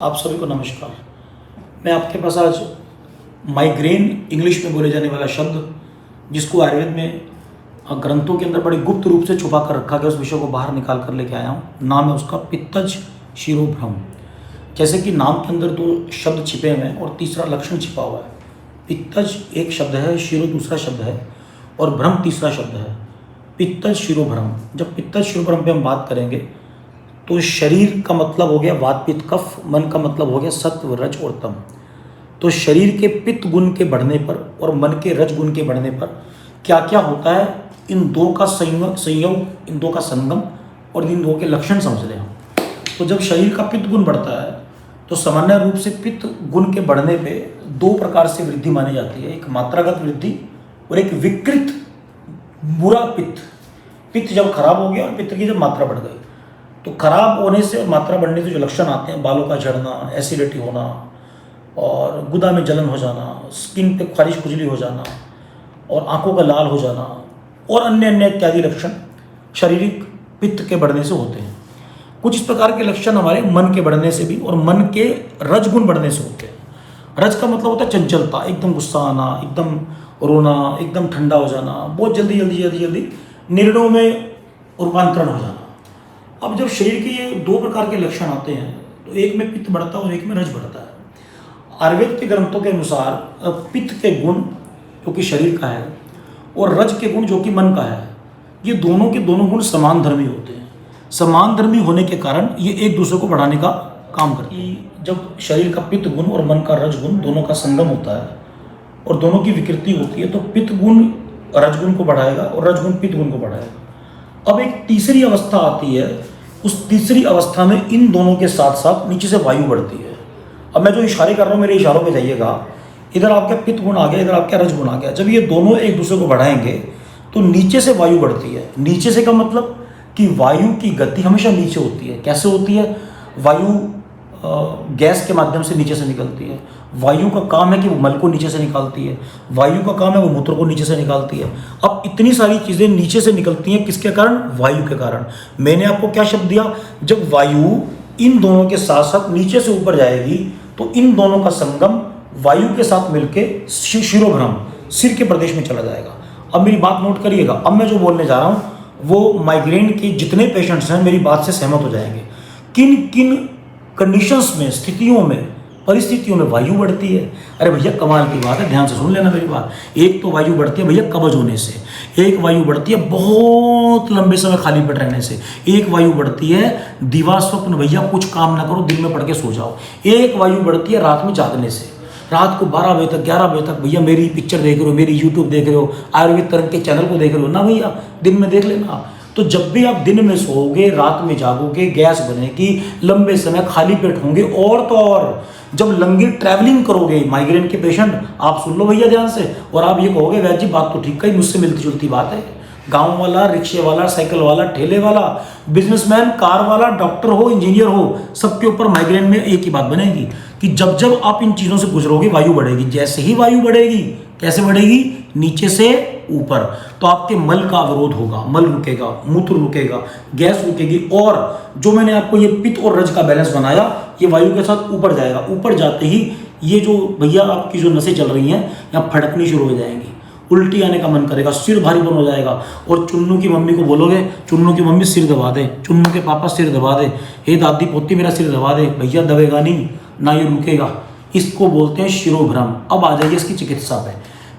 आप सभी को नमस्कार। मैं आपके पास आज माइग्रेन इंग्लिश में बोले जाने वाला शब्द, जिसको आयुर्वेद में ग्रंथों के अंदर बड़े गुप्त रूप से छुपा कर रखा गया, उस विषय को बाहर निकाल कर लेके आया हूँ। नाम है उसका पित्तज शिरोभ्रम। जैसे कि नाम के अंदर दो शब्द छिपे हुए हैं और तीसरा लक्षण छिपा हुआ है। पित्तज एक शब्द है, शिरो दूसरा शब्द है और भ्रम तीसरा शब्द है। पित्तज शिरोभ्रम। जब पित्तज शिरोभ्रम पे हम बात करेंगे तो शरीर का मतलब हो गया वात पित्त कफ, मन का मतलब हो गया सत्व रज और तम। तो शरीर के पित्त गुण के बढ़ने पर और मन के रज गुण के बढ़ने पर क्या क्या होता है, इन दो का संयोग, इन दो का संगम और इन दो के लक्षण समझ लें हम। तो जब शरीर का पित्त गुण बढ़ता है तो सामान्य रूप से पित्त गुण के बढ़ने पे दो प्रकार से वृद्धि मानी जाती है, एक मात्रागत वृद्धि और एक विकृत बुरा पित्त। पित्त जब खराब हो गया और पित्त की जब मात्रा बढ़ गई, तो खराब होने से और मात्रा बढ़ने से जो लक्षण आते हैं, बालों का झड़ना, एसिडिटी होना और गुदा में जलन हो जाना, स्किन पे खारिश खुजली हो जाना और आंखों का लाल हो जाना और अन्य अन्य इत्यादि लक्षण शारीरिक पित्त के बढ़ने से होते हैं। कुछ इस प्रकार के लक्षण हमारे मन के बढ़ने से भी और मन के रजगुण बढ़ने से होते हैं। रज का मतलब होता है चंचलता, एकदम गुस्सा आना, एकदम रोना, एकदम ठंडा हो जाना, बहुत जल्दी जल्दी जल्दी जल्दी निर्णयों में रूपांतरण हो जाना। अब जब शरीर के ये दो प्रकार के लक्षण आते हैं तो एक में पित्त बढ़ता है और एक में रज बढ़ता है। आयुर्वेद के ग्रंथों के अनुसार पित्त के गुण जो कि शरीर का है और रज के गुण जो कि मन का है, ये दोनों के दोनों गुण समान धर्मी होते हैं। समान धर्मी होने के कारण ये एक दूसरे को बढ़ाने का काम करते हैं। जब शरीर का पित्त गुण और मन का रज गुण दोनों का संगम होता है और दोनों की विकृति होती है, तो पित्त गुण रजगुण को बढ़ाएगा और रजगुण पित्त गुण को बढ़ाएगा। अब एक तीसरी अवस्था आती है, उस तीसरी अवस्था में इन दोनों के साथ साथ नीचे से वायु बढ़ती है। अब मैं जो इशारे कर रहा हूँ, मेरे इशारों पे जाइएगा। इधर आपका पित्त गुण आ गया, इधर आपका रज गुण आ गया। जब ये दोनों एक दूसरे को बढ़ाएंगे तो नीचे से वायु बढ़ती है। नीचे से का मतलब कि वायु की गति हमेशा नीचे होती है। कैसे होती है? वायु गैस के माध्यम से नीचे से निकलती है। वायु का काम है कि वो मल को नीचे से निकालती है। वायु का काम है वो मूत्र को नीचे से निकालती है। अब इतनी सारी चीज़ें नीचे से निकलती हैं, किसके कारण? वायु के कारण। मैंने आपको क्या शब्द दिया? जब वायु इन दोनों के साथ साथ नीचे से ऊपर जाएगी तो इन दोनों का संगम वायु के साथ मिलके शिरोभ्रम, सिर के प्रदेश में चला जाएगा। अब मेरी बात नोट करिएगा। अब मैं जो बोलने जा रहा हूँ वो माइग्रेन के जितने पेशेंट्स हैं मेरी बात से सहमत हो जाएंगे। किन किन कंडीशंस में, स्थितियों में, परिस्थितियों में वायु बढ़ती है? अरे भैया कमाल की बात है, ध्यान से सुन लेना मेरी बात। एक तो वायु बढ़ती है भैया कब्ज होने से, एक वायु बढ़ती है बहुत लंबे समय खाली पेट रहने से, एक वायु बढ़ती है दिवा स्वप्न, भैया कुछ काम ना करो, दिन में पढ़ के सो जाओ, एक वायु बढ़ती है रात में जागने से। रात को 12 बजे तक, 11 बजे तक भैया मेरी पिक्चर देख रहे हो, मेरी यूट्यूब देख रहे हो, आयुर्वेद तरंग के चैनल को देख रहे हो ना भैया, दिन में देख लेना। तो जब भी आप दिन में सोओगे, रात में जागोगे, गैस बनेगी, लंबे समय खाली पेट होंगे। और तो और जब लंबी ट्रैवलिंग करोगे, माइग्रेन के पेशेंट आप सुन लो भैया ध्यान से, और आप ये कहोगे वैद्य जी बात तो ठीक कही, मुझसे मिलती जुलती बात है। गांव वाला, रिक्शे वाला, साइकिल वाला, ठेले वाला, बिजनेसमैन, कार वाला, डॉक्टर हो, इंजीनियर हो, सबके ऊपर माइग्रेन में एक ही बात बनेगी कि जब जब आप इन चीज़ों से गुजरोगे वायु बढ़ेगी। जैसे ही वायु बढ़ेगी, कैसे बढ़ेगी? नीचे से ऊपर। तो आपके मल का अवरोध होगा, मल रुकेगा, मूत्र रुकेगा, गैस रुकेगी, और जो मैंने आपको ये पित्त और रज का बैलेंस बनाया, ये वायु के साथ ऊपर जाएगा। ऊपर जाते ही ये जो भैया आपकी जो नसें चल रही हैं यहाँ फड़कनी शुरू हो जाएंगी, उल्टी आने का मन करेगा, सिर भारीपन हो जाएगा। और चुन्नू की मम्मी को बोलोगे, चुन्नू की मम्मी सिर दबा दे, चुन्नू के पापा सिर दबा दे, हे दादी पोती मेरा सिर दबा दे, भैया दबेगा नहीं, ना ये रुकेगा। इसको बोलते हैं शिरोभ्रम। अब आ जाइए इसकी चिकित्सा पे।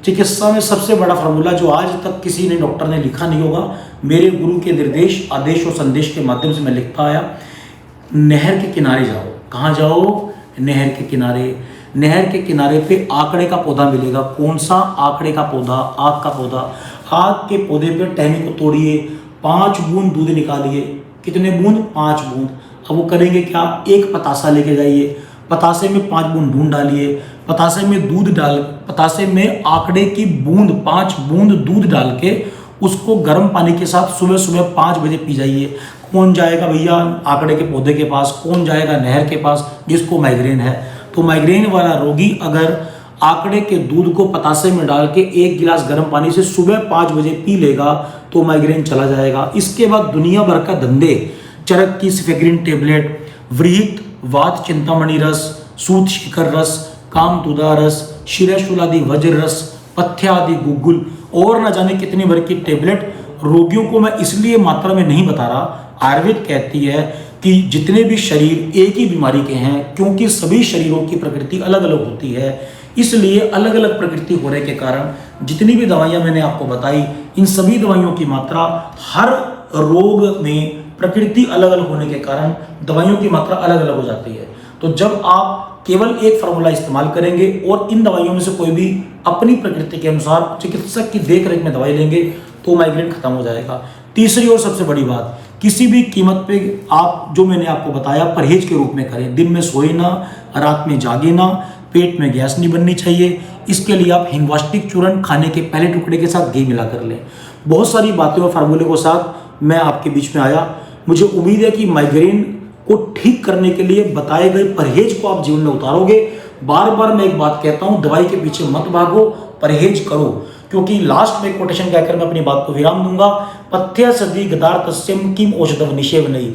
चिकित्सा में सबसे बड़ा फार्मूला जो आज तक किसी ने डॉक्टर ने लिखा नहीं होगा, मेरे गुरु के निर्देश, आदेश और संदेश के माध्यम से मैं लिखता आया। नहर के किनारे जाओ। कहाँ जाओ? नहर के किनारे। नहर के किनारे पे आकड़े का पौधा मिलेगा। कौन सा आकड़े का पौधा? आग का पौधा। आग के पौधे पे टहनी को तोड़िए, 5 बूंद दूध निकालिए। कितने बूंद? 5 बूंद। अब वो करेंगे क्या? एक पतासा लेके जाइए, पतासे में 5 बूंद दूध डालिए, पतासे में दूध डाल, पतासे में आकड़े की बूंद 5 बूंद दूध डाल के उसको गर्म पानी के साथ सुबह सुबह 5 बजे पी जाइए। कौन जाएगा भैया आकड़े के पौधे के पास? कौन जाएगा नहर के पास? जिसको माइग्रेन है। तो माइग्रेन वाला रोगी अगर आकड़े के दूध को पतासे में डाल के 1 गिलास गर्म पानी से सुबह 5 बजे पी लेगा तो माइग्रेन चला जाएगा। इसके बाद दुनिया भर का धंधे, चरक की सिफेग्रिन टेबलेट, व्रीहित वात चिंतामणि रस, सूत शिखर रस, काम तुदा रस, शिरशूलादि वज्र रस, पथ्य आदि गुग्गुल और न जाने कितनी भर की टेबलेट रोगियों को मैं इसलिए मात्रा में नहीं बता रहा। आयुर्वेद कहती है कि जितने भी शरीर एक ही बीमारी के हैं, क्योंकि सभी शरीरों की प्रकृति अलग अलग होती है, इसलिए अलग अलग प्रकृति होने के कारण जितनी भी दवाइयां मैंने आपको बताई, इन सभी दवाइयों की मात्रा हर रोग में प्रकृति अलग अलग होने के कारण दवाइयों की मात्रा अलग अलग हो जाती है। तो जब आप केवल एक फार्मूला इस्तेमाल करेंगे और इन दवाइयों में से कोई भी अपनी प्रकृति के अनुसार चिकित्सक की देखरेख में दवाई लेंगे तो माइग्रेन खत्म हो जाएगा। तीसरी और सबसे बड़ी बात, किसी भी कीमत पे आप जो मैंने आपको बताया परहेज के रूप में करें। दिन में सोए ना, रात में जागे ना, पेट में गैस नहीं बननी चाहिए। इसके लिए आप हिंगवाष्टिक चूर्ण खाने के पहले टुकड़े के साथ घी मिला कर लें। बहुत सारी बातें और फार्मूले के साथ मैं आपके बीच में आया। मुझे उम्मीद है कि माइग्रेन को ठीक करने के लिए बताए गए परहेज को आप जीवन में उतारोगे। बार बार मैं एक बात कहता हूं, दवाई के पीछे मत भागो, परहेज करो। क्योंकि लास्ट में कोटेशन कहकर मैं अपनी बात को विराम दूंगा, पथ्य सदी गदार तस्यम किम औषधव निषेव नहीं।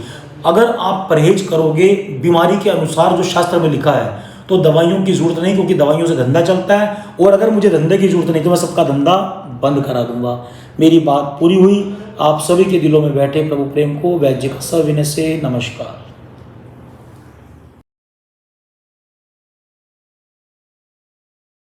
अगर आप परहेज करोगे बीमारी के अनुसार जो शास्त्र में लिखा है तो दवाइयों की जरूरत नहीं, क्योंकि दवाइयों से धंधा चलता है और अगर मुझे धंधे की जरूरत नहीं तो मैं सबका धंधा बंद करा दूंगा। मेरी बात पूरी हुई। आप सभी के दिलों में बैठे प्रभु प्रेम को वैद्य का सविनय से नमस्कार।